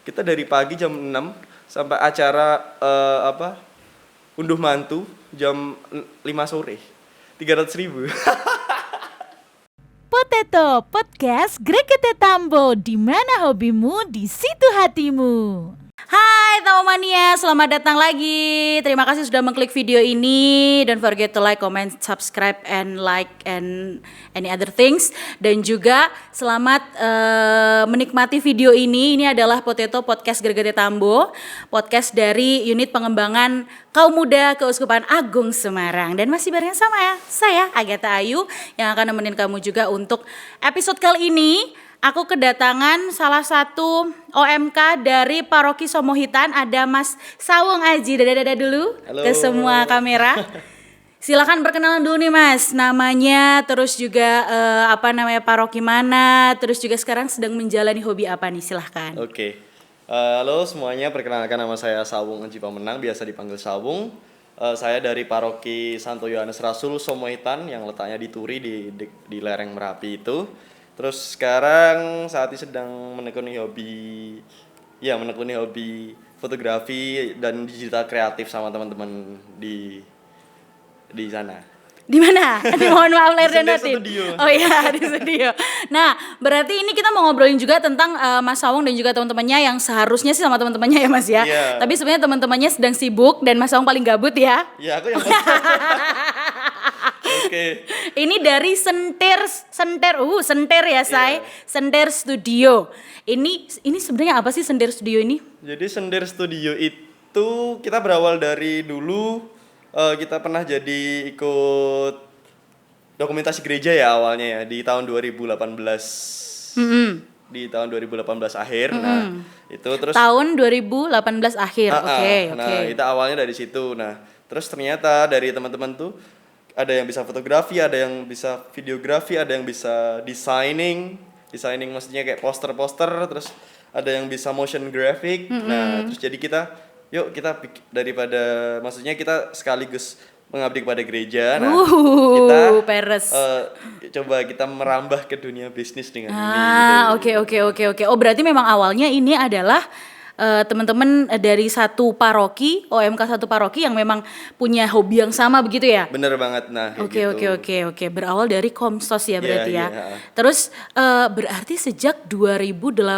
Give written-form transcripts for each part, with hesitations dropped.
Kita dari pagi jam 6 sampai acara unduh mantu jam 5 sore. 300.000. Potato Podcast Grekete Tambo, di mana hobimu, di situ hatimu. Hai Tambo Mania, selamat datang lagi. Terima kasih sudah mengklik video ini. Don't forget to like, comment, subscribe, and like, and any other things. Dan juga selamat menikmati video ini. Ini adalah Potato Podcast Grekete Tambo, podcast dari unit pengembangan kaum muda Keuskupan Agung Semarang. Dan masih bareng sama ya, saya Agatha Ayu yang akan nemenin kamu juga untuk episode kali ini. Aku kedatangan salah satu OMK dari Paroki Somohitan, ada Mas Sawung Aji. Dadah dulu. Halo. Ke semua kamera. Silakan perkenalan dulu nih Mas, namanya, terus juga paroki mana, terus juga sekarang sedang menjalani hobi apa nih, silahkan. Oke. Halo semuanya, perkenalkan nama saya Sawung Aji Pamenang, biasa dipanggil Sawung. Saya dari Paroki Santo Yohanes Rasul Somohitan yang letaknya di Turi di lereng Merapi itu. Terus sekarang saat ini sedang menekuni hobi fotografi dan digital kreatif sama teman-teman di sana. Di mana? Mohon maaf lahir dan batin. Oh iya, di studio. Nah, berarti ini kita mau ngobrolin juga tentang Mas Sawung dan juga teman-temannya yang seharusnya sih sama teman-temannya ya Mas ya. Yeah. Tapi sebenarnya teman-temannya sedang sibuk dan Mas Sawung paling gabut ya. Iya, aku yang gabut. Oke. Ini dari Senter ya, Say. Yeah. Senter Studio. Ini sebenarnya apa sih Senter Studio ini? Jadi Senter Studio itu kita berawal dari dulu kita pernah jadi ikut dokumentasi gereja ya awalnya ya di tahun 2018. Di tahun 2018 akhir. Nah, itu terus tahun 2018 akhir. Oke. Nah, itu awalnya dari situ. Nah, terus ternyata dari teman-teman tuh ada yang bisa fotografi, ada yang bisa videografi, ada yang bisa designing maksudnya kayak poster-poster, terus ada yang bisa motion graphic. Nah, terus jadi kita daripada maksudnya kita sekaligus mengabdi kepada gereja. Nah, kita coba kita merambah ke dunia bisnis dengan ini. Oke. Oh, berarti memang awalnya ini adalah teman-teman dari satu paroki, OMK satu paroki yang memang punya hobi yang sama begitu ya? Bener banget. Nah, Oke. Berawal dari Komsos ya berarti ya. Terus berarti sejak 2018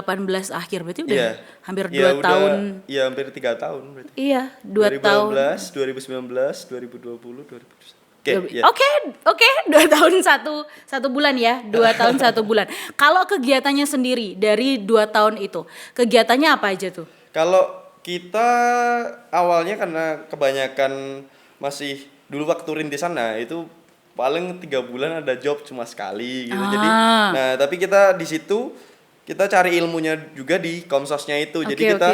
akhir berarti udah hampir 2 tahun. Iya, hampir 3 tahun berarti. Iya, 2 tahun. 2019, 2020, 2021. Oke, 2 tahun 1 bulan ya, 2 tahun 1 bulan. Kalau kegiatannya sendiri dari 2 tahun itu, kegiatannya apa aja tuh? Kalau kita awalnya karena kebanyakan masih dulu waktu rintisan, nah itu paling 3 bulan ada job cuma sekali gitu. Jadi, nah tapi kita di situ kita cari ilmunya juga di Komsosnya itu. Jadi kita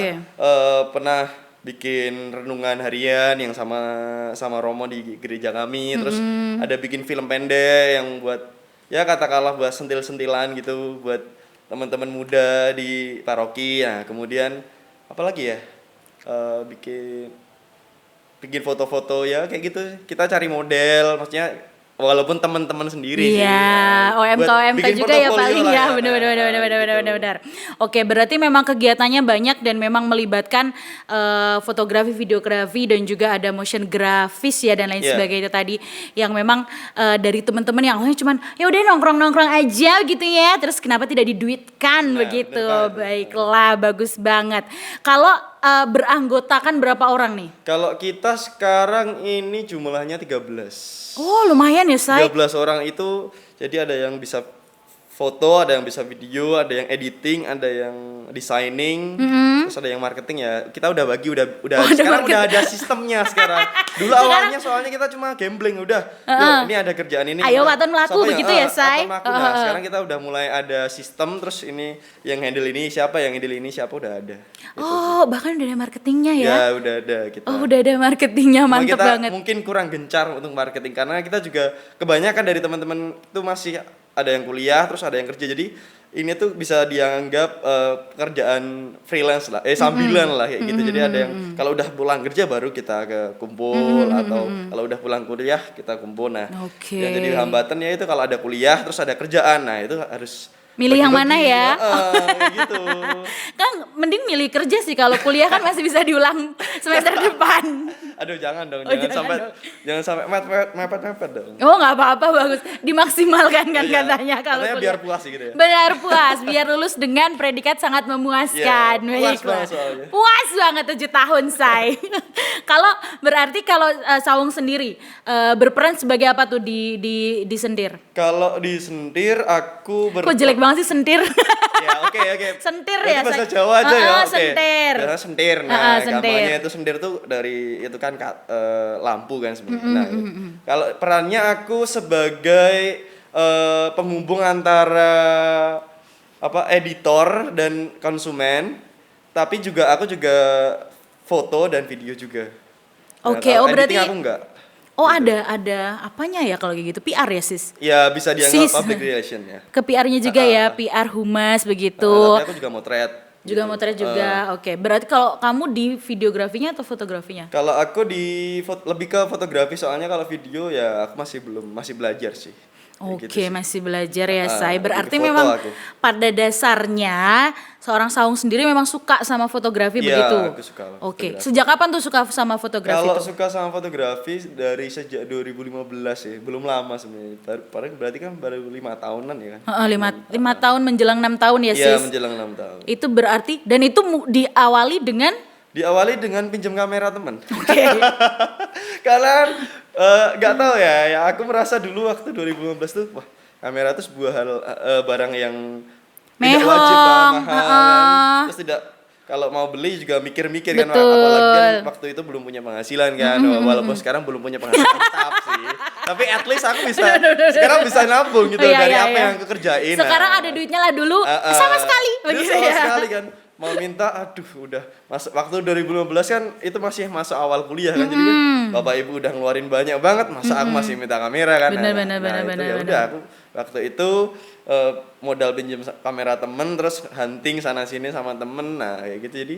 pernah bikin renungan harian yang sama Romo di gereja kami, terus ada bikin film pendek yang buat ya katakanlah buat sentil-sentilan gitu buat teman-teman muda di paroki. Nah, kemudian apalagi ya? Bikin foto-foto ya kayak gitu. Kita cari model, maksudnya walaupun teman-teman sendiri sih. Iya, OMK juga ya paling ya. Benar. Oke, berarti memang kegiatannya banyak dan memang melibatkan fotografi, videografi dan juga ada motion grafis ya dan lain sebagainya tadi yang memang dari teman-teman yang awalnya cuman ya udah nongkrong-nongkrong aja gitu ya. Terus kenapa tidak diduitkan begitu? Baiklah, bagus banget. Kalau beranggotakan berapa orang nih? Kalau kita sekarang ini jumlahnya 13. Oh, lumayan ya, Say. 13 orang itu, jadi ada yang bisa foto, ada yang bisa video, ada yang editing, ada yang designing, terus ada yang marketing ya. Kita udah bagi sekarang udah ada sistemnya sekarang. Dulu awalnya soalnya kita cuma gambling yuk ini ada kerjaan ini. Ayo waton melaku begitu ya, Say. Nah, sekarang kita udah mulai ada sistem, terus ini yang handle ini siapa, yang handle ini siapa udah ada. Bahkan udah ada marketingnya ya? Ya, udah ada kita. Udah ada marketingnya, mantep banget. Mungkin kurang gencar untuk marketing karena kita juga kebanyakan dari teman-teman itu masih ada yang kuliah, terus ada yang kerja. Jadi ini tuh bisa dianggap pekerjaan freelance lah, sambilan lah kayak gitu. Jadi ada yang kalau udah pulang kerja baru kita ke kumpul atau kalau udah pulang kuliah kita kumpul. Nah, yang jadi hambatannya itu kalau ada kuliah terus ada kerjaan. Nah, itu harus Milih yang mana ya? kayak gitu. Kan mending milih kerja sih, kalau kuliah kan masih bisa diulang semester depan. Aduh jangan dong, Oh, jangan sampai mepet dong. Oh nggak apa-apa, bagus, dimaksimalkan kan Iya, katanya kalau katanya kuliah. biar puas gitu ya. Benar, puas, biar lulus dengan predikat sangat memuaskan. Iya, puas Baiklah. banget soalnya. Puas banget 7 tahun say. Kalau berarti kalau Sawung sendiri berperan sebagai apa tuh di sentir? Kalau di sentir aku Kok jelek banget sih sentir? Ya oke. Sentir Berarti ya. bahasa Jawa aja ya. Oke. Sentir. Biasanya sentir. Nah, sentir. gampangnya itu sentir tuh dari itu kan lampu kan sebenarnya. Nah, kalau perannya aku sebagai penghubung antara editor dan konsumen, tapi aku juga foto dan video juga. Nah, Oke, kalau oh berarti editing aku enggak. oh Gitu. ada apanya ya kalau kayak gitu? PR ya, Sis? Ya bisa dianggap Sis. public relation ya. Ke PR-nya juga ya, PR humas begitu. Tapi aku juga motret. Juga gitu. motret juga. Oke, berarti kalau kamu di videografinya atau fotografinya? Kalau aku lebih ke fotografi, soalnya kalau video ya aku masih belajar sih. Kayak Oke, gitu sih. masih belajar ya, Say. lebih Berarti foto memang aku. pada dasarnya seorang Sawung sendiri memang suka sama fotografi Iya, begitu. aku suka Oke, fotografi. sejak kapan tuh suka sama fotografi Kalau tuh? suka sama fotografi dari sejak 2015 ya, belum lama sebenarnya. Berarti kan baru 5 tahunan ya kan? Heeh, lima tahun menjelang 6 tahun ya, Iya, Sis. menjelang 6 tahun. Itu berarti dan itu diawali dengan Diawali dengan pinjam kamera teman. oke. Karena nggak tahu ya aku merasa dulu waktu 2015 tuh wah, kamera tuh sebuah barang yang tidak Mehong, wajib lah, mahal kan. heeh. Terus tidak, kalau mau beli juga mikir-mikir kan, Betul. apalagi kan waktu itu belum punya penghasilan kan. Walaupun sekarang belum punya penghasilan tetap sih. Tapi at least aku bisa sekarang bisa nabung gitu Iya, dari iya, apa iya. yang aku kerjain. Sekarang ada duitnya lah, dulu sama sekali Dulu begitu sama ya. sekali kan. Mau minta, aduh udah waktu 2015 kan itu masih masa awal kuliah kan, jadi kan bapak ibu udah ngeluarin banyak banget, masa aku masih minta kamera kan. Bener, Nah, itu ya udah aku waktu itu modal pinjam kamera temen, terus hunting sana sini sama temen, nah kayak gitu, jadi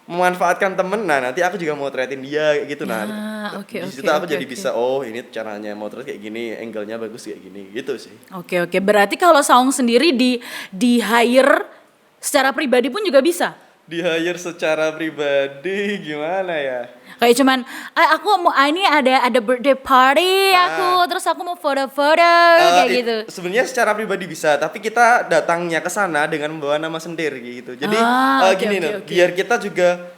memanfaatkan temen. Nah nanti aku juga mau motretin dia kayak gitu. Nah oke, di situ oke, aku oke, jadi oke. bisa, oh ini caranya motret kayak gini, angle-nya bagus kayak gini gitu sih. Oke, berarti kalau Sawung sendiri di hire secara pribadi pun juga bisa. Di hire secara pribadi gimana ya? Kayak cuman aku mau ini ada birthday party aku, terus aku mau foto-foto kayak gitu. Sebenarnya secara pribadi bisa, tapi kita datangnya ke sana dengan membawa nama sendir gitu. Jadi Oke, gini oke, nih, oke. biar kita juga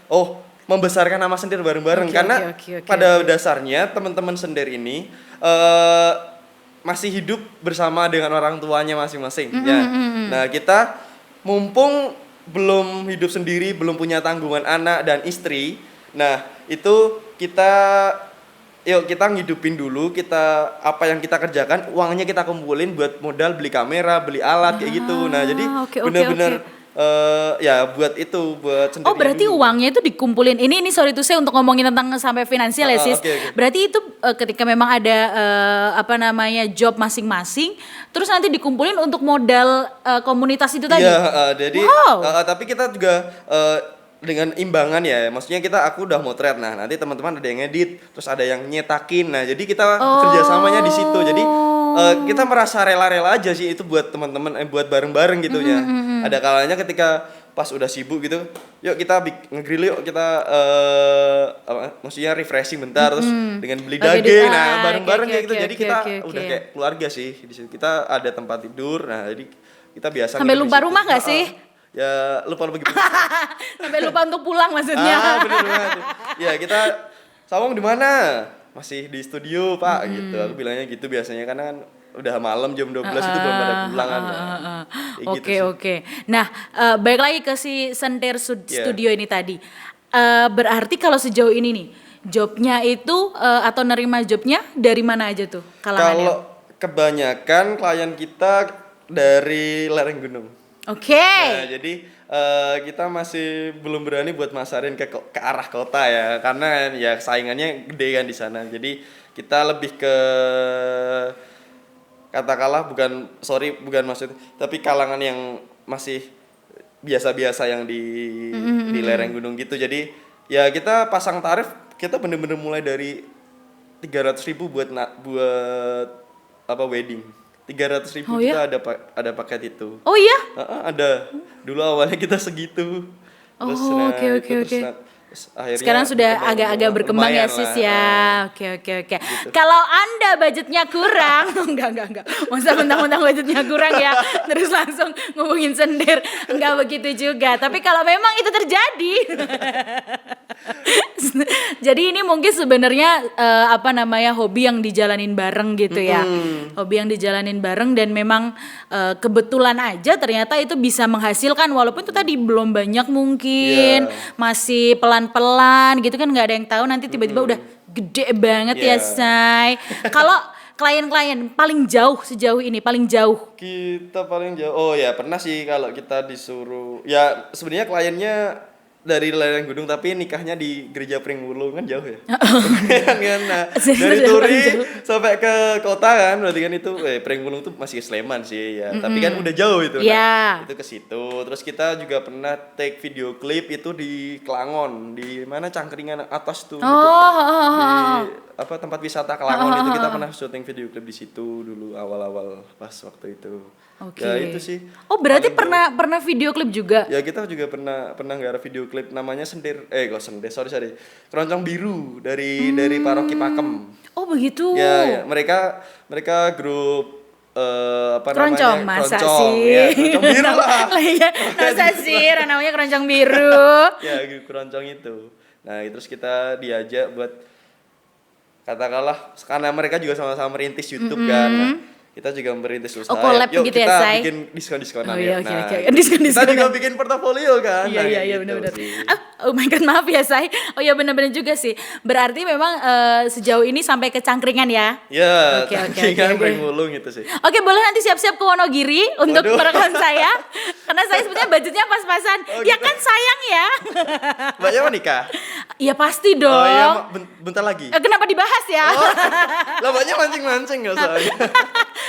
membesarkan nama sendir bareng-bareng. Oke, Karena oke, pada dasarnya teman-teman sendir ini masih hidup bersama dengan orang tuanya masing-masing ya. Nah, kita mumpung belum hidup sendiri, belum punya tanggungan anak dan istri. Nah, itu yuk kita ngidupin dulu, kita apa yang kita kerjakan, uangnya kita kumpulin buat modal beli kamera, beli alat kayak gitu. Nah, jadi oke, benar-benar ya buat itu, buat sendiri. Oh, berarti dulu. uangnya itu dikumpulin. Ini sorry tuh saya untuk ngomongin tentang sampai finansial ya, Sis. Oke. Berarti itu ketika memang ada job masing-masing, terus nanti dikumpulin untuk modal komunitas itu tadi. Iya, jadi Wow. tapi kita juga dengan imbangan ya, maksudnya aku udah motret, nah nanti teman-teman ada yang edit, terus ada yang nyetakin, nah jadi kita kerjasamanya di situ, jadi kita merasa rela-rela aja sih itu buat teman-teman, buat bareng-bareng gitu ya. Ada kalanya ketika pas udah sibuk gitu, yuk kita ngegrill, yuk kita maksudnya refreshing bentar, terus dengan beli Oke, daging, oke, nah bareng-bareng oke, kayak gitu, oke, jadi oke, kita oke, udah oke. kayak keluarga sih di situ. Kita ada tempat tidur, nah jadi kita biasa Sampai nginep di lupa situ. rumah nggak sih? Ya lupa gitu. Sampai lupa untuk pulang maksudnya. Bener banget. Ya kita, Sawung di mana? Masih di studio Pak gitu. Aku bilangnya gitu biasanya, karena kan udah malam jam 12 itu belum pada pulang kan. Kayak gitu Oke, sih. oke. Nah, balik lagi ke si Sentir Studio ini tadi. Berarti kalau sejauh ini nih, jobnya itu atau nerima jobnya dari mana aja tuh kalangannya? Kalau kebanyakan klien kita dari lereng gunung. Oke. Nah, jadi kita masih belum berani buat masarin ke arah kota ya, karena ya saingannya gede kan di sana. Jadi kita lebih ke, katakanlah bukan maksud, tapi kalangan yang masih biasa-biasa yang di lereng gunung gitu. Jadi ya kita pasang tarif, kita bener-bener mulai dari 300.000 buat wedding. 300.000 Oh, kita ya? ada paket itu. Oh iya? Ada. Dulu awalnya kita segitu. Terus Oh, nah oke, itu oke, terus oke. akhirnya Sekarang sudah berkembang, agak-agak berkembang ya lumayan sis lah, ya. Oke, oke, oke. Kalau Anda budgetnya kurang, enggak. Masa mentang-mentang budgetnya kurang ya, terus langsung ngomongin sendir. Enggak begitu juga. Tapi kalau memang itu terjadi. Jadi ini mungkin sebenarnya hobi yang dijalanin bareng gitu ya. Hobi yang dijalanin bareng dan memang kebetulan aja ternyata itu bisa menghasilkan walaupun itu tadi belum banyak mungkin, masih pelan-pelan gitu kan, nggak ada yang tahu nanti tiba-tiba udah gede banget ya say. Kalau klien-klien paling jauh sejauh ini paling jauh Kita paling jauh. Oh ya, pernah sih kalau kita disuruh. Ya, sebenarnya kliennya dari lereng gunung tapi nikahnya di gereja Pringwulung kan jauh ya. Kan nah, dari Turi sampai ke kota kan berarti kan itu Pringwulung tuh masih ke Sleman sih ya. Tapi kan udah jauh itu. Nah, itu ke situ. Terus kita juga pernah take video klip itu di Kelangon, di mana Cangkringan atas tuh. Di tempat wisata Kelangon itu kita pernah syuting video klip di situ dulu awal-awal pas waktu itu. Oke. Ya itu sih. Oh berarti pernah video klip juga? Ya kita juga pernah nggak video klip namanya sorry Keroncong Biru dari Paroki Pakem. Oh begitu. Ya mereka grup Keroncong, masa Keroncong. sih? Ya, Keroncong Biru lah. Masa sih namanya Keroncong Biru? Ya grup Keroncong itu. Nah terus kita diajak buat katakanlah karena mereka juga sama-sama merintis YouTube kan. Nah, kita juga merintis usaha. Collab Yuk gitu ya, kita Say? bikin diskon-diskonan Oh iya, ya. oke. Diskon-diskonan. Kita juga bikin portofolio kan. Iya gitu benar-benar. sih. Oh my god, maaf ya Say. Oh iya benar-benar juga sih. Berarti memang sejauh ini sampai ke Cangkringan ya? Ya, Oke. Pringwulung itu sih. Oke, boleh nanti siap-siap ke Wonogiri untuk merekam saya. Karena saya sebetulnya budgetnya pas-pasan. Ya gitu. kan sayang ya. Mbaknya mau nikah? Iya pasti dong. Oh iya, bentar lagi. Kenapa dibahas ya? Lah mbaknya mancing-mancing nggak soalnya.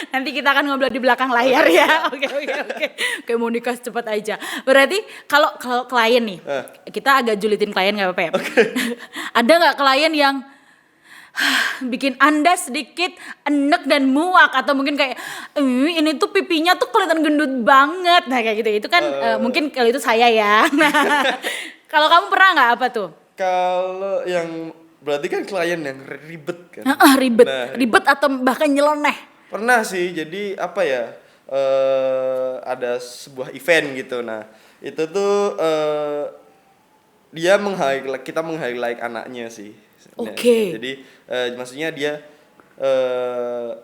Nanti kita akan ngobrol di belakang layar ya. Oke. Oke, mau nikah cepat aja. Berarti kalau klien nih, kita agak julitin klien nggak apa-apa ya. Ada nggak klien yang bikin Anda sedikit enek dan muak atau mungkin kayak ini tuh pipinya tuh kelihatan gendut banget. Nah kayak gitu. Itu kan mungkin kalau itu saya ya. Nah, kalau kamu pernah nggak apa tuh? Kalau yang berarti kan klien yang ribet kan. Ribet atau bahkan nyeleneh. Pernah sih. Jadi apa ya? Ada sebuah event gitu. Nah, itu tuh kita meng-highlight anaknya sih. Oke. Jadi maksudnya dia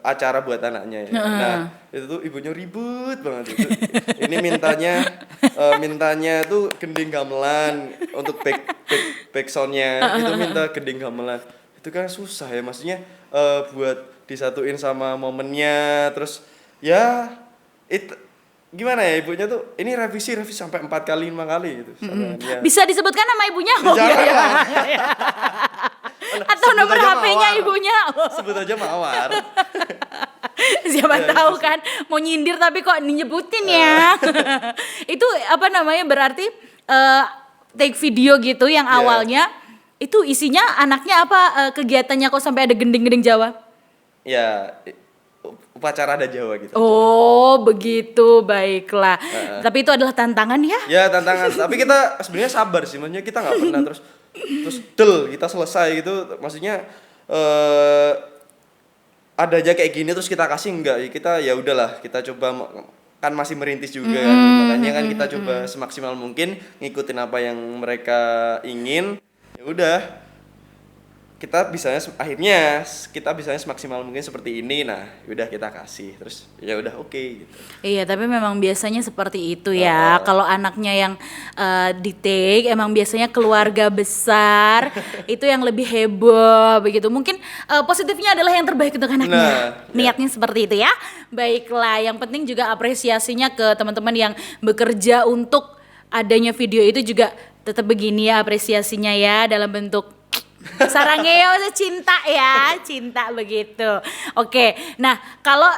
acara buat anaknya ya. Nah, itu tuh ibunya ribut banget itu. Ini mintanya tuh gending gamelan untuk back soundnya itu minta gending gamelan. Itu kan susah ya maksudnya buat disatuin sama momennya terus ya gimana ya ibunya tuh ini revisi sampai 4 kali 5 kali gitu. Ya. Bisa disebutkan nama ibunya? Oh iya. Atau nomor HP-nya ibunya? Sebut aja Mawar. Siapa tahu kan mau nyindir tapi kok nyebutin ya. Itu berarti take video gitu yang awalnya itu isinya anaknya apa kegiatannya kok sampai ada gending-gending Jawa? Ya upacara adat Jawa gitu. Oh begitu, baiklah. Tapi itu adalah tantangan ya? Ya tantangan. Tapi kita sebenarnya sabar sih, maksudnya kita nggak pernah terus kita selesai gitu. Maksudnya ada aja kayak gini terus kita kasih enggak? Kita ya udahlah, kita coba kan masih merintis juga kan. Makanya kan kita coba semaksimal mungkin ngikutin apa yang mereka ingin. Ya udah. Akhirnya kita bisanya semaksimal mungkin seperti ini. Nah, udah kita kasih terus ya udah oke gitu. Iya, tapi memang biasanya seperti itu ya. Kalau anaknya yang di take emang biasanya keluarga besar itu yang lebih heboh begitu. Mungkin positifnya adalah yang terbaik untuk anaknya. Niatnya seperti itu ya. Baiklah, yang penting juga apresiasinya ke teman-teman yang bekerja untuk adanya video itu juga tetap begini ya apresiasinya ya dalam bentuk Sarangeo cinta ya, cinta begitu. Oke, nah kalau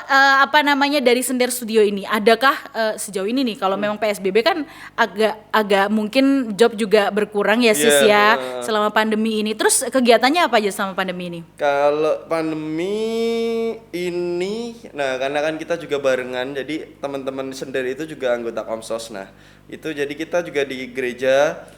dari Sender Studio ini, adakah sejauh ini nih, kalau memang PSBB kan agak mungkin job juga berkurang ya sis ya selama pandemi ini. Terus kegiatannya apa aja selama pandemi ini? Kalau pandemi ini, nah karena kan kita juga barengan, jadi teman-teman Sender itu juga anggota Komsos. Nah itu jadi kita juga di gereja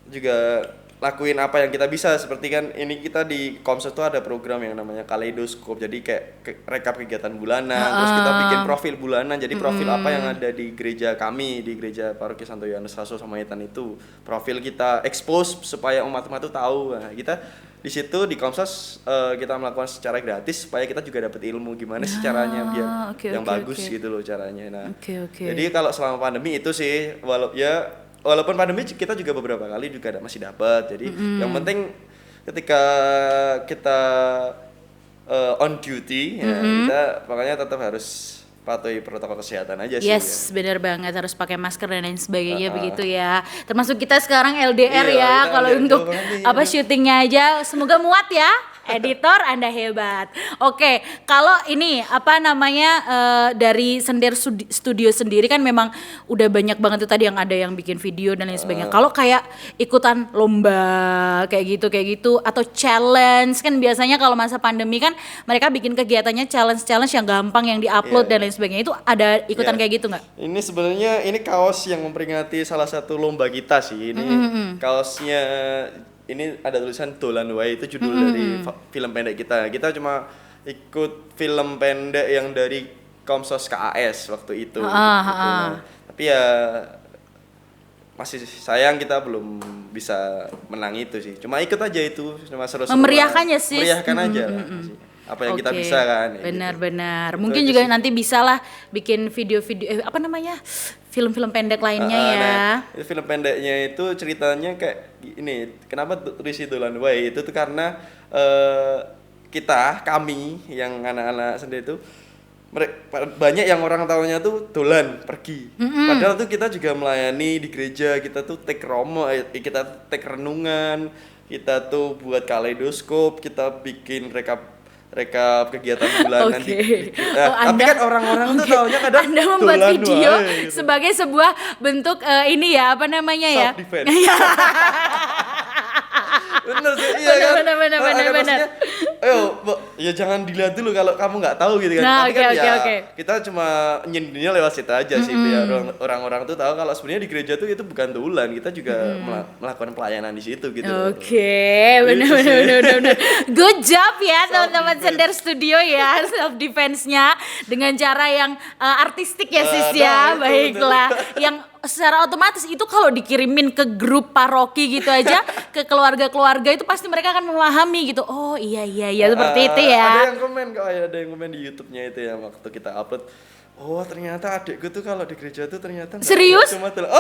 juga lakuin apa yang kita bisa, seperti kan ini kita di Komsos tuh ada program yang namanya Kaleidoskop, jadi kayak rekap kegiatan bulanan, terus kita bikin profil bulanan, jadi profil apa yang ada di gereja kami, di gereja Paroki Santo Yohanes Rasul Samaritan itu, profil kita expose supaya umat-umat itu tahu. Nah, kita di situ di Komsos kita melakukan secara gratis supaya kita juga dapat ilmu gimana sih caranya biar yang bagus gitu loh caranya. Nah, jadi kalau selama pandemi itu sih walaupun pandemi kita juga beberapa kali juga masih dapat. Jadi yang penting ketika kita on duty ya kita makanya tetap harus patuhi protokol kesehatan aja sih. Yes, benar banget, harus pakai masker dan lain sebagainya begitu ya. Termasuk kita sekarang LDR ya, kalau untuk syutingnya aja semoga muat ya. Editor Anda hebat. Oke, kalau ini dari Sender Studio sendiri kan memang udah banyak banget tuh tadi yang ada yang bikin video dan lain sebagainya. Kalau kayak ikutan lomba kayak gitu atau challenge kan biasanya kalau masa pandemi kan mereka bikin kegiatannya challenge yang gampang yang diupload dan lain sebagainya. Itu ada ikutan kayak gitu nggak? Ini sebenarnya ini kaos yang memperingati salah satu lomba kita sih. Ini kaosnya ini ada tulisan Dolan Wae, itu judul dari film pendek kita. Kita cuma ikut film pendek yang dari Komsos KAS waktu itu. Nah, tapi ya masih sayang kita belum bisa menang itu sih. Cuma ikut aja itu, cuma seru-seru. Memeriahkan ya sih. Meriahkan aja apa yang kita bisa kan. Benar-benar. Mungkin juga sih. Nanti bisa lah bikin video-video film-film pendek lainnya ya. Nah, itu film pendeknya itu ceritanya kayak ini. Kenapa tulis Dolan Wae? Itu tuh karena kami yang anak-anak sendiri itu banyak yang orang tahunya tuh dolan pergi. Padahal tuh kita juga melayani di gereja, kita tuh take romo, kita take renungan, kita tuh buat kaleidoskop, kita bikin rekap kegiatan bulanan tapi kan orang-orang tuh taunya kadang Anda membuat video gitu. Sebagai sebuah bentuk self defense. Bener sih, iya bener. Ayo, ya jangan dilihat dulu kalau kamu nggak tahu gitu kan. Nah, tapi kita cuma nyindirnya lewat situ aja sih, biar orang-orang tuh tahu kalau sebenarnya di gereja tuh itu bukan tulan, kita juga melakukan pelayanan di situ gitu. Bener. Good job ya teman-teman Sender Studio ya, self defense-nya dengan cara yang artistik ya sis ya. Baiklah. Yang secara otomatis itu kalau dikirimin ke grup paroki gitu aja ke keluarga-keluarga itu pasti mereka akan memahami gitu. Oh iya seperti itu ya. Ada yang komen di YouTube-nya itu ya waktu kita upload. Oh ternyata adekku tuh kalau di gereja tuh ternyata serius? Cuma ternyata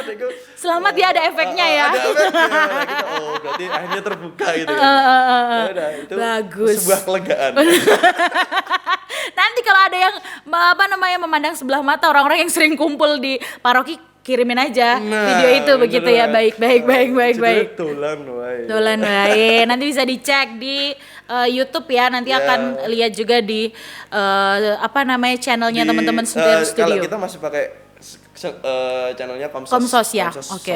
adekku. Selamat ya ada efeknya ya. Ada efeknya. Gitu. Oh berarti akhirnya terbuka gitu ya. Itu bagus. Sebuah kelegaan. Nanti kalau ada yang memandang sebelah mata orang-orang yang sering kumpul di paroki, kirimin aja video itu begitu ya. Baik. Dolan Wae. Nanti bisa dicek di YouTube ya. Nanti akan lihat juga di channelnya teman-teman Sender Studio. Kalau kita masih pakai channelnya Komsos ya. Oke.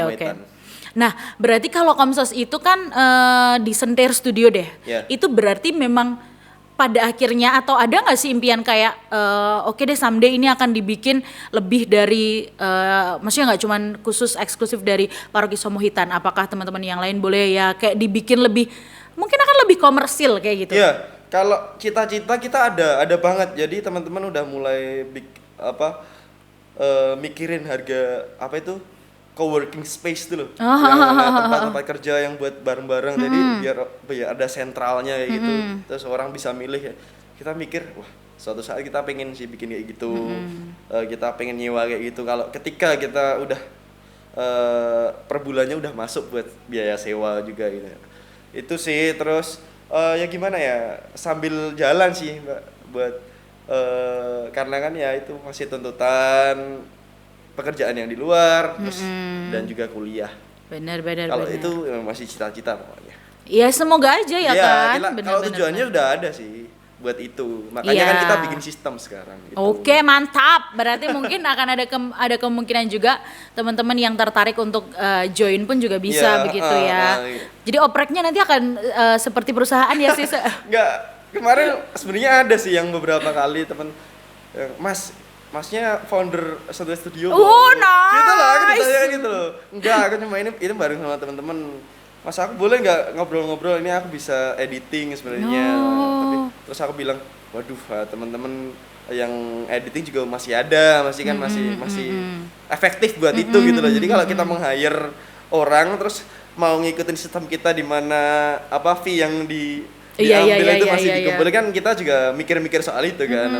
Nah, berarti kalau Komsos itu kan di Sender Studio deh. Itu berarti memang pada akhirnya atau ada nggak sih impian kayak oke deh someday ini akan dibikin lebih dari maksudnya nggak cuman khusus eksklusif dari Paroki Somohitan, apakah teman-teman yang lain boleh ya kayak dibikin lebih mungkin akan lebih komersil kayak gitu? Iya, kalau cita-cita kita ada banget, jadi teman-teman udah mulai mikirin harga co-working space dulu, tempat-tempat kerja yang buat bareng-bareng, jadi biar ada sentralnya kayak gitu, terus orang bisa milih ya. Kita mikir, wah suatu saat kita pengen sih bikin kayak gitu, kita pengen nyewa kayak gitu. Kalau ketika kita udah per bulannya udah masuk buat biaya sewa juga gitu, itu sih. Terus ya gimana ya, sambil jalan sih Mbak, buat karena kan ya itu masih tuntutan pekerjaan yang di luar, terus dan juga kuliah. Benar. Kalau itu masih cita-cita pokoknya. Ya semoga aja ya kan. Kalau tujuannya udah ada sih buat itu. Makanya kan kita bikin sistem sekarang gitu. Oke, mantap. Berarti mungkin akan ada kemungkinan juga teman-teman yang tertarik untuk join pun juga bisa begitu ya. Jadi opreknya nanti akan seperti perusahaan ya sih. Enggak, kemarin sebenarnya ada sih yang beberapa kali teman Masnya founder satu studio. Oh, nice. Gitu loh, aku ditanya gitu loh. Enggak, aku cuma ini bareng sama teman-teman. Mas aku boleh nggak ngobrol-ngobrol, ini aku bisa editing sebenarnya. Tapi terus aku bilang, waduh, teman-teman yang editing juga masih ada, masih efektif buat itu gitu loh. Jadi kalau kita meng-hire orang terus mau ngikutin sistem kita di mana fee yang diambil itu masih dikumpulkan, kan kita juga mikir-mikir soal itu kan.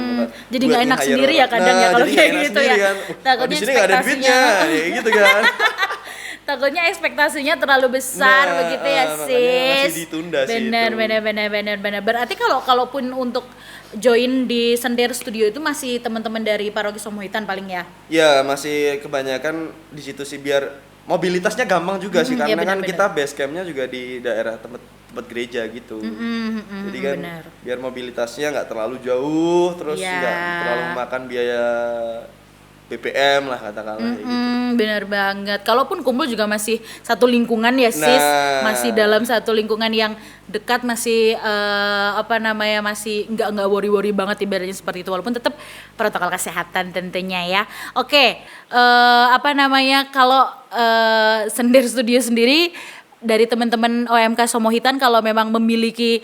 Jadi nggak enak sendiri ya kadang ya kalau kayak gitu ya. Kan. Takutnya di sini nggak ada duitnya, ya gitu kan. Takutnya ekspektasinya terlalu besar begitu ya sis. Masih ditunda sih. Benar. Berarti kalaupun untuk join di Sender Studio itu masih teman-teman dari Paroki Somohitan paling ya? Ya masih kebanyakan di situ sih, biar mobilitasnya gampang juga sih karena kan kita base campnya juga di daerah tempat gereja gitu. Jadi kan biar mobilitasnya nggak terlalu jauh, terus nggak terlalu makan biaya BBM lah katakanlah gitu. Benar banget. Kalaupun kumpul juga masih satu lingkungan ya sis, masih dalam satu lingkungan yang dekat, masih masih nggak worry banget ibaratnya seperti itu, walaupun tetap protokol kesehatan tentunya ya. Oke, kalau Sender Studio sendiri dari teman-teman OMK Somohitan kalau memang memiliki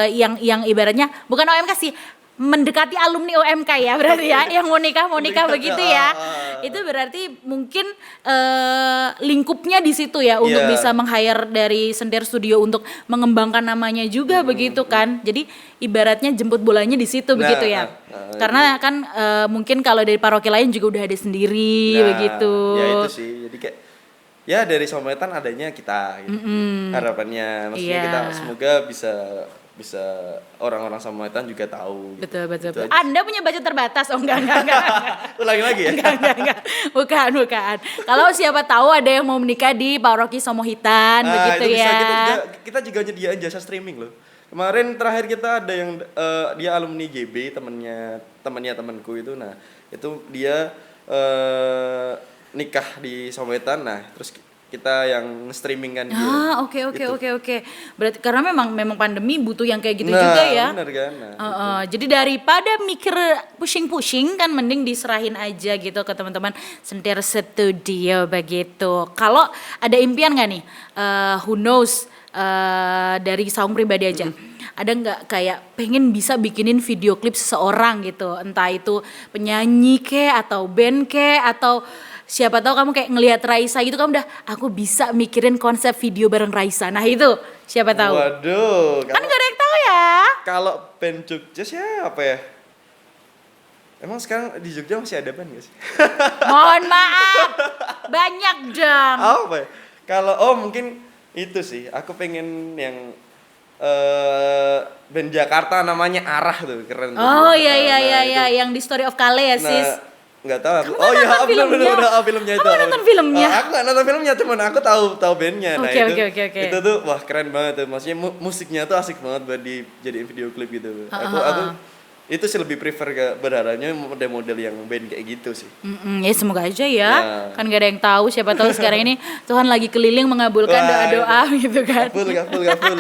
yang ibaratnya bukan OMK sih, mendekati alumni OMK ya berarti ya, yang mau nikah begitu ya. Itu berarti mungkin lingkupnya di situ ya untuk bisa meng-hire dari Sender Studio untuk mengembangkan namanya juga begitu kan. Jadi ibaratnya jemput bolanya di situ begitu ya. Karena kan mungkin kalau dari paroki lain juga udah ada sendiri begitu. Ya itu sih. Jadi kayak ya dari Somohitan adanya kita gitu. Harapannya maksudnya kita semoga bisa orang-orang Somohitan juga tahu gitu. Betul. Anda punya budget terbatas? Oh enggak. Ulangi lagi ya? Enggak. Bukan. Kalau siapa tahu ada yang mau menikah di Paroki Somohitan begitu ya. Kita juga nyediain jasa streaming loh. Kemarin terakhir kita ada yang dia alumni GB, temannya temanku itu. Nah, itu dia nikah di Somohitan. Nah, terus kita yang streaming kan dia. Oke. Berarti karena memang pandemi butuh yang kayak gitu juga ya. Benar kan. Jadi daripada mikir pusing-pusing kan mending diserahin aja gitu ke teman-teman Sender Studio begitu. Kalau ada impian nggak nih? Who knows dari Saung pribadi aja. Ada nggak kayak pengen bisa bikinin video klip seseorang gitu, entah itu penyanyi atau band atau siapa tahu kamu kayak ngelihat Raisa gitu, kamu udah aku bisa mikirin konsep video bareng Raisa. Nah itu siapa tahu. Waduh. Kan gak ada yang tahu ya. Kalau band Jogja siapa ya? Emang sekarang di Jogja masih ada band gak sih? Mohon maaf. Banyak dong. Apa ya? Kalau mungkin itu sih. Aku pengen yang band Jakarta namanya Arah tuh, keren. Oh iya, yang di Story of Kale ya sis. Nggak tahu aku. Filmnya itu. Kamu nonton filmnya? Aku nggak nonton filmnya, cuman aku tahu bandnya. Oke. Itu tuh wah keren banget tuh. Maksudnya musiknya tuh asik banget buat dijadiin video klip gitu. Aku itu sih lebih prefer berharapnya model-model yang band kayak gitu sih. Ya semoga aja ya. Kan gak ada yang tahu, siapa tahu sekarang ini Tuhan lagi keliling mengabulkan doa-doa gitu kan. Gaful.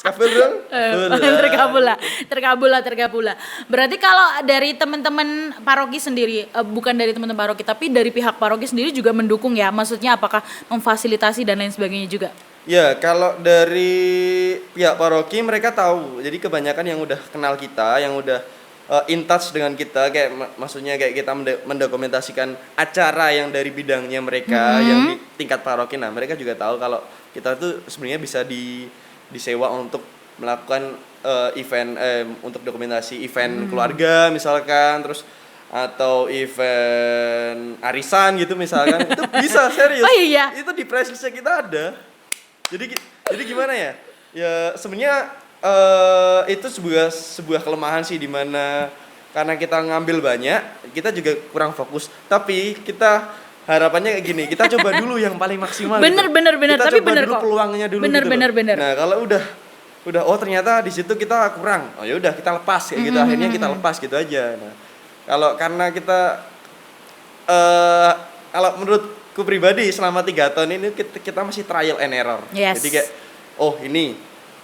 Skaful dong. Terkabul lah. Berarti kalau dari teman-teman paroki sendiri, bukan dari teman-teman paroki tapi dari pihak paroki sendiri juga mendukung ya. Maksudnya apakah memfasilitasi dan lain sebagainya juga? Ya, kalau dari pihak paroki mereka tahu. Jadi kebanyakan yang udah kenal kita, yang udah in touch dengan kita, kayak maksudnya kayak kita mendokumentasikan acara yang dari bidangnya mereka yang di tingkat paroki. Nah, mereka juga tahu kalau kita tuh sebenarnya bisa disewa untuk melakukan event untuk dokumentasi event keluarga misalkan, terus atau event arisan gitu misalkan. Itu bisa serius. Oh iya. Itu di press list kita ada. Jadi gimana ya? Ya sebenarnya itu sebuah kelemahan sih, di mana karena kita ngambil banyak, kita juga kurang fokus. Tapi kita harapannya kayak gini, kita coba dulu yang paling maksimal. Bener, gitu. bener, Kita tapi coba bener dulu kok. peluangnya dulu Bener, gitu. bener, loh. bener. Nah, kalau udah oh ternyata di situ kita kurang. Oh ya udah kita lepas kayak gitu. Akhirnya kita lepas gitu aja. Nah, kalau karena kita kalau menurutku pribadi selama 3 tahun ini kita masih trial and error. Yes. Jadi kayak oh ini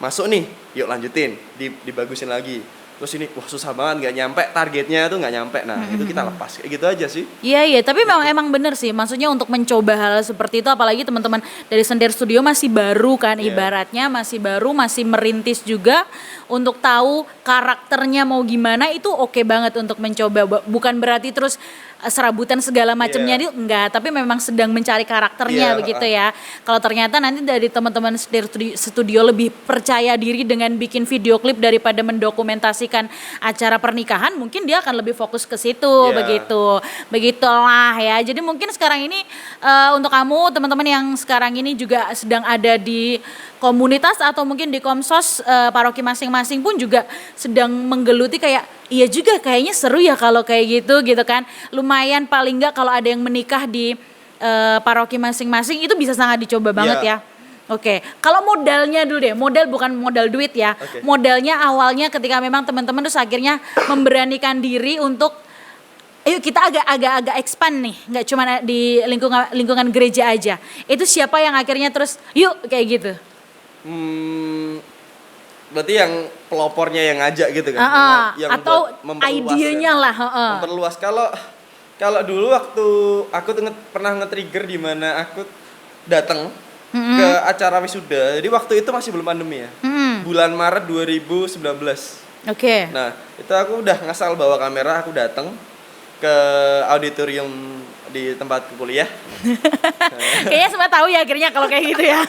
masuk nih, yuk lanjutin, dibagusin lagi. Terus ini wah susah banget, nggak nyampe targetnya tuh nggak nyampe. Nah itu kita lepas kayak gitu aja sih. Iya, tapi emang bener sih. Maksudnya untuk mencoba hal seperti itu, apalagi teman-teman dari Sender Studio masih baru kan, Iya. ibaratnya masih baru, masih merintis juga untuk tahu karakternya mau gimana, itu oke banget untuk mencoba. Bukan berarti terus serabutan segala macamnya itu enggak, tapi memang sedang mencari karakternya Iya, begitu ya. Kalau ternyata nanti dari teman-teman Sender Studio lebih percaya diri dengan bikin video klip daripada mendokumentasikan acara pernikahan, mungkin dia akan lebih fokus ke situ. Iya. Begitulah ya. Jadi mungkin sekarang ini untuk kamu teman-teman yang sekarang ini juga sedang ada di komunitas atau mungkin di komsos paroki masing-masing pun juga sedang menggeluti kayak iya juga kayaknya seru ya kalau kayak gitu kan. Lumayan paling enggak kalau ada yang menikah di paroki masing-masing itu bisa sangat dicoba banget Iya. ya. Oke, kalau modalnya dulu deh, modal bukan modal duit ya. Oke. Modalnya awalnya ketika memang teman-teman terus akhirnya memberanikan diri untuk ayo kita agak expand nih, nggak cuma di lingkungan gereja aja. Itu siapa yang akhirnya terus yuk kayak gitu. Berarti yang pelopornya yang ngajak gitu kan? Yang atau buat memperluas idenya ya. lah. Memperluas. Kalau dulu waktu aku tuh pernah nge-trigger di mana aku datang ke acara wisuda. Jadi waktu itu masih belum pandemi ya. Bulan Maret 2019. Oke. Nah, itu aku udah ngasal bawa kamera, aku datang ke auditorium di tempat kuliah. Kayaknya semua tahu ya akhirnya kalau kayak gitu ya.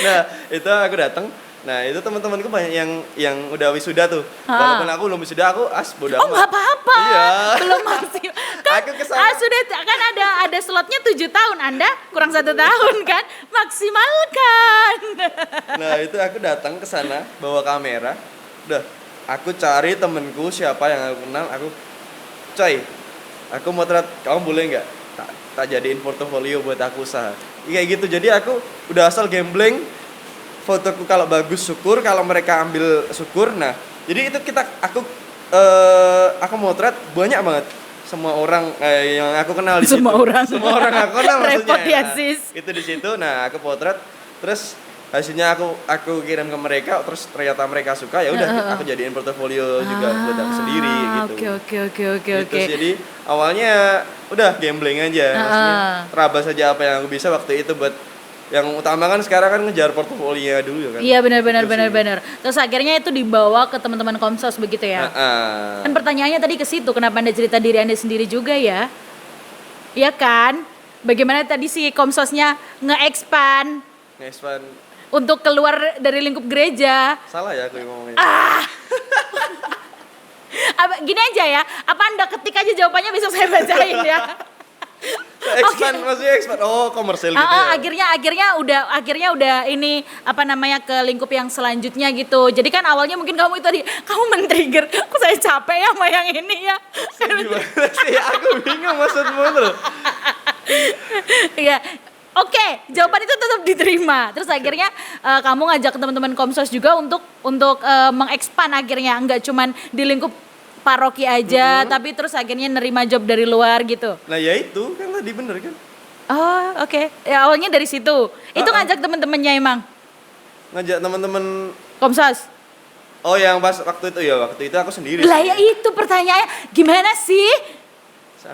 Nah, itu aku datang. Nah, itu teman-temanku banyak yang udah wisuda tuh. Walaupun aku belum wisuda, aku bodo Oh amat. nggak apa-apa. Iya. Belum masih. Kan Aku kesana. sudah kan ada slotnya 7 tahun. Anda kurang 1 tahun kan? Maksimalkan. Nah, itu aku datang ke sana bawa kamera. Udah, aku cari temenku siapa yang aku kenal, aku mau kamu boleh nggak tak jadiin portofolio buat aku usaha. Kayak gitu. Jadi aku udah asal gambling. Fotoku kalau bagus syukur, kalau mereka ambil syukur. Nah, jadi itu aku motret banyak banget semua orang yang aku kenal di situ. Semua orang aku kenal maksudnya. Repot ya, Nah, sis. itu di situ. Nah, aku potret terus hasilnya aku kirim ke mereka, terus ternyata mereka suka, ya udah aku jadiin portofolio juga buat aku sendiri gitu. Oke. Gitu sih. Jadi awalnya udah gambling aja, maksudnya terabas saja apa yang aku bisa waktu itu buat yang utama kan sekarang kan ngejar portofolio dulu ya kan. Iya benar. Gitu sih. Terus akhirnya itu dibawa ke teman-teman komsos begitu ya. Kan pertanyaannya tadi ke situ, kenapa Anda cerita diri Anda sendiri juga ya? Iya kan? Bagaimana tadi si komsosnya nge-expand Nge-expand. untuk keluar dari lingkup gereja? Salah ya aku yang ngomongnya. Gini aja ya, apa Anda ketik aja jawabannya besok saya bacain ya. Expand maksudnya expand. Oh, komersil gitu ya. Akhirnya udah ini apa namanya ke lingkup yang selanjutnya gitu. Jadi kan awalnya mungkin kamu itu tadi kamu men-trigger, kok saya capek ya sama yang ini ya. Gimana sih? Aku bingung maksudmu itu loh. Iya. Oke, jawaban itu tetap diterima. Terus akhirnya kamu ngajak teman-teman komsos juga untuk mengekspan akhirnya, enggak cuman di lingkup paroki aja, tapi terus akhirnya nerima job dari luar gitu. Nah, ya itu kan tadi bener kan. Oh, oke. Ya awalnya dari situ. Itu ngajak teman-temannya emang Ngajak teman-teman. komsos. Oh, yang pas waktu itu aku sendiri. Lah sih. ya itu pertanyaannya, gimana sih?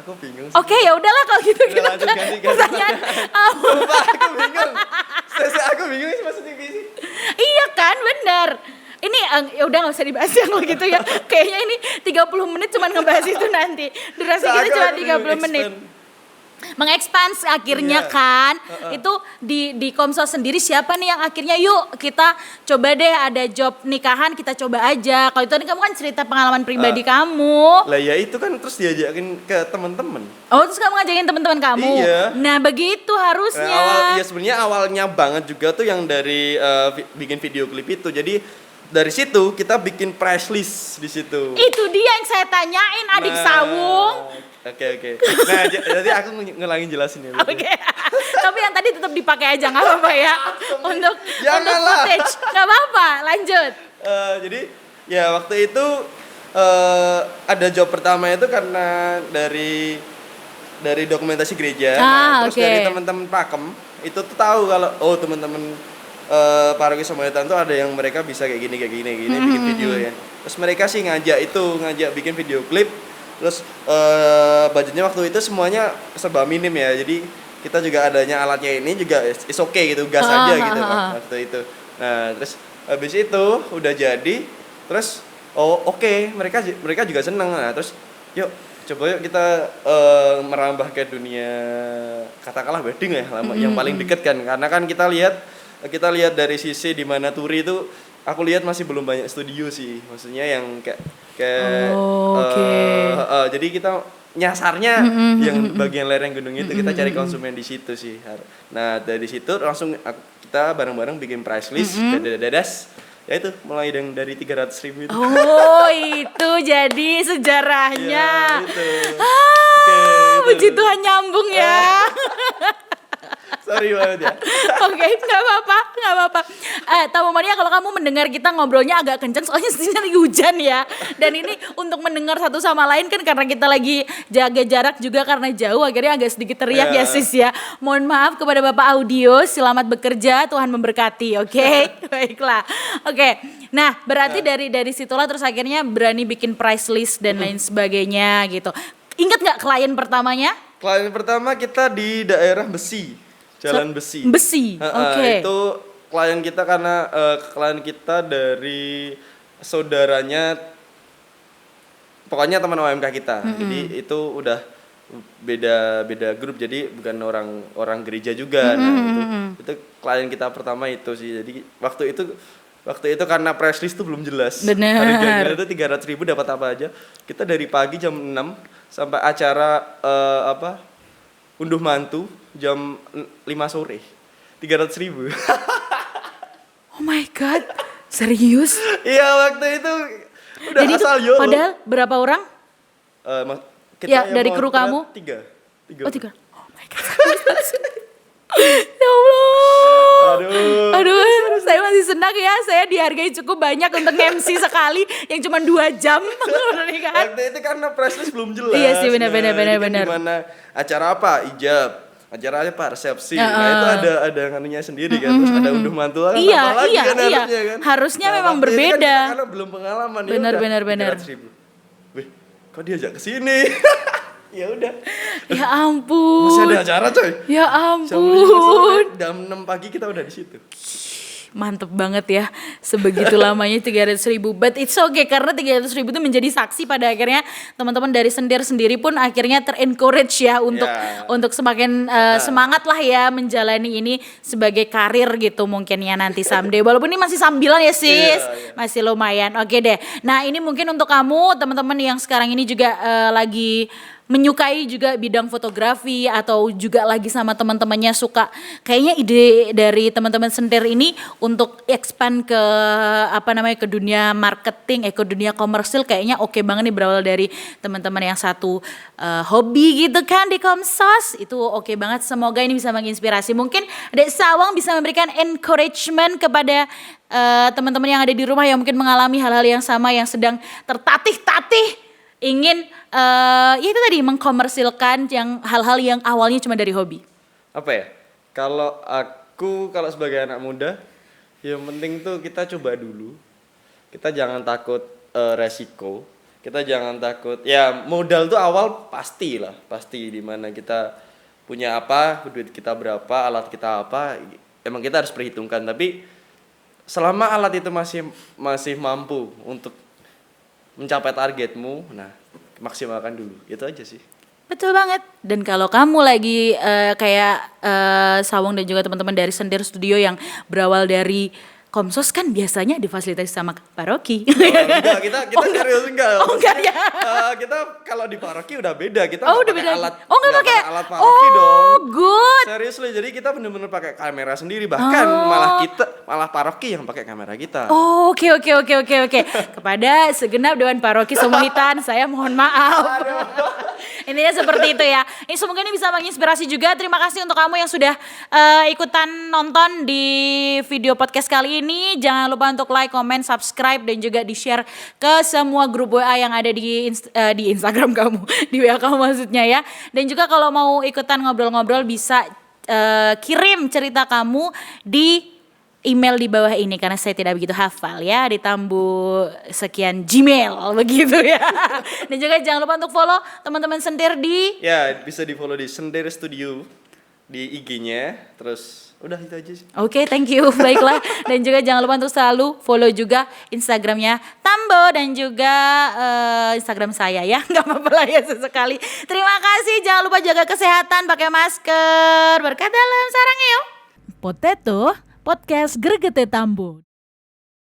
Aku bingung sih. Oke, ya udahlah kalau gitu Udah, kita lanjut, ke ganti. pertanyaan. Sumpah, aku bingung. Aku bingung sih maksudnya sih. Iya kan, benar. Ini ya udah nggak usah dibahas ya kalau gitu ya. Kayaknya ini 30 menit cuma ngebahas itu nanti. Durasi kita cuma 30 menit. Mengekspans akhirnya Iya. kan. Itu di Komsos sendiri siapa nih yang akhirnya yuk kita coba deh ada job nikahan kita coba aja. Kalau itu tadi kamu kan cerita pengalaman pribadi kamu. Lah ya itu kan terus diajakin ke teman-teman. Oh, terus kamu ngajakin teman-teman kamu. Iya. Nah, begitu harusnya. Sebenarnya awalnya banget juga tuh yang dari bikin video klip itu. Jadi dari situ kita bikin price list di situ. Itu dia yang saya tanyain adik Sawung. Oke. Nah, jadi aku ngulangin jelasin ya. Oke. Tapi yang tadi tetap dipakai aja nggak apa-apa ya. Untuk Janganlah. footage nggak apa-apa. Lanjut. Jadi ya waktu itu ada job pertama itu karena dari dokumentasi gereja. Terus dari teman-teman Pakem itu tuh tahu kalau teman-teman Paroki Samaritan tuh ada yang mereka bisa kayak gini bikin video ya. Terus mereka sih ngajak bikin video klip. Terus budgetnya waktu itu semuanya serba minim ya. Jadi kita juga adanya alatnya ini juga is okay gitu, gas aja gitu waktu itu. Nah, terus habis itu udah jadi, terus oke, mereka juga seneng. Nah, terus coba yuk kita merambah ke dunia katakanlah wedding ya, yang paling deket kan. Karena kan kita lihat dari sisi di mana Turi itu aku lihat masih belum banyak studio sih. Maksudnya yang kayak jadi kita nyasarnya yang bagian lereng gunung itu, kita cari konsumen di situ sih. Nah, dari situ langsung kita bareng-bareng bikin price list, dadas. Ya itu mulai dari 300.000 itu. Oh, itu jadi sejarahnya. Ya, itu. Puji Tuhan nyambung ya. Sorry banget ya. Oke, nggak apa-apa. Tamu Mania, kalau kamu mendengar kita ngobrolnya agak kencang, soalnya sini lagi hujan ya. Dan ini untuk mendengar satu sama lain kan karena kita lagi jaga jarak juga karena jauh, akhirnya agak sedikit teriak ya sis ya. Mohon maaf kepada Bapak Audio, selamat bekerja, Tuhan memberkati, oke? Baiklah, oke. Nah, berarti dari situlah terus akhirnya berani bikin price list dan lain sebagainya gitu. Ingat nggak klien pertamanya? Klien pertama kita di daerah Besi. Jalan Besi. Oke. Itu klien kita karena klien kita dari saudaranya, pokoknya teman OMK kita. Jadi itu udah beda grup, jadi bukan orang gereja juga. Nah, itu klien kita pertama itu sih. Jadi waktu itu karena press list tuh belum jelas. Bener. Harganya itu 300.000 dapat apa aja. Kita dari pagi jam 6 sampai acara unduh mantu jam 5 sore. 300.000. Oh my god, serius? Iya, waktu itu udah Jadi asal itu padahal berapa orang? Kita dari kru kamu? Tiga. Oh 3. Oh my god. Ya Allah. Aduh, saya masih senang ya. Saya dihargai cukup banyak untuk MC sekali yang cuma 2 jam. Waktu itu karena press list belum jelas. Iya sih, benar. Gimana acara apa? Ijab. Acara apa? Resepsi. Nah, itu ada nganunya sendiri kan. Terus ada unduh mantu kan. Iya. Harusnya kan. Harusnya Nah, memang waktu itu kan berbeda. kita karena belum pengalaman. Benar. 300.000. Wih, kok diajak ke sini? Ya udah. Ya ampun. Masih ada acara coy. Ya Jam 5 sore, ampun. jam 6 pagi kita udah di situ. Mantep banget ya, sebegitu lamanya 300.000. But it's okay, karena 300.000 itu menjadi saksi pada akhirnya teman-teman dari Sendir sendiri pun akhirnya ter-encourage ya untuk semakin semangat lah ya menjalani ini sebagai karir gitu mungkin ya nanti someday. Walaupun ini masih sambilan ya sis, masih lumayan. Oke deh. Nah ini mungkin untuk kamu teman-teman yang sekarang ini juga lagi menyukai juga bidang fotografi atau juga lagi sama teman-temannya suka, kayaknya ide dari teman-teman Sendir ini untuk expand ke ke dunia marketing, ke dunia komersil kayaknya oke banget nih, berawal dari teman-teman yang satu hobi gitu kan di Komsos, itu oke banget. Semoga ini bisa menginspirasi, mungkin Dek Sawang bisa memberikan encouragement kepada teman-teman yang ada di rumah yang mungkin mengalami hal-hal yang sama, yang sedang tertatih-tatih ingin ya itu tadi mengkomersilkan yang hal-hal yang awalnya cuma dari hobi. Apa ya? Kalau sebagai anak muda, yang penting tuh kita coba dulu. Kita jangan takut resiko. Kita jangan takut. Ya modal tuh awal pasti di mana kita punya apa, duit kita berapa, alat kita apa, emang kita harus perhitungkan. Tapi selama alat itu masih mampu untuk mencapai targetmu, nah maksimalkan dulu, itu aja sih. Betul banget. Dan kalau kamu lagi kayak Sawang dan juga teman-teman dari Sendir Studio yang berawal dari Komsos kan biasanya difasilitasi sama paroki. Enggak, kita serius enggak. Oh enggak ya. Kita kalau di paroki udah beda, kita udah pakai beda. alat. Nggak pakai alat paroki dong. Oh, good. Serius loh, jadi kita bener-bener pakai kamera sendiri, bahkan malah paroki yang pakai kamera kita. Oh, oke. Kepada segenap Dewan Paroki Somohitan, saya mohon maaf. Intinya seperti itu ya. Ini semoga ini bisa menginspirasi juga. Terima kasih untuk kamu yang sudah ikutan nonton di video podcast kali ini. Jangan lupa untuk like, comment, subscribe, dan juga di-share ke semua grup WA yang ada di Instagram kamu, di WA kamu maksudnya ya. Dan juga kalau mau ikutan ngobrol-ngobrol bisa kirim cerita kamu di email di bawah ini karena saya tidak begitu hafal ya, di Tambo sekian Gmail begitu ya. Dan juga jangan lupa untuk follow teman-teman Sendir di bisa di follow di Sendir Studio di IG-nya. Terus udah itu aja sih. Oke, thank you. Baiklah. Dan juga jangan lupa untuk selalu follow juga Instagramnya Tambo dan juga Instagram saya ya. Gak apa-apa lah ya sesekali. Terima kasih. Jangan lupa jaga kesehatan, pakai masker. Berkah dalam sarang yuk. Potato Podcast Gregete Tambo.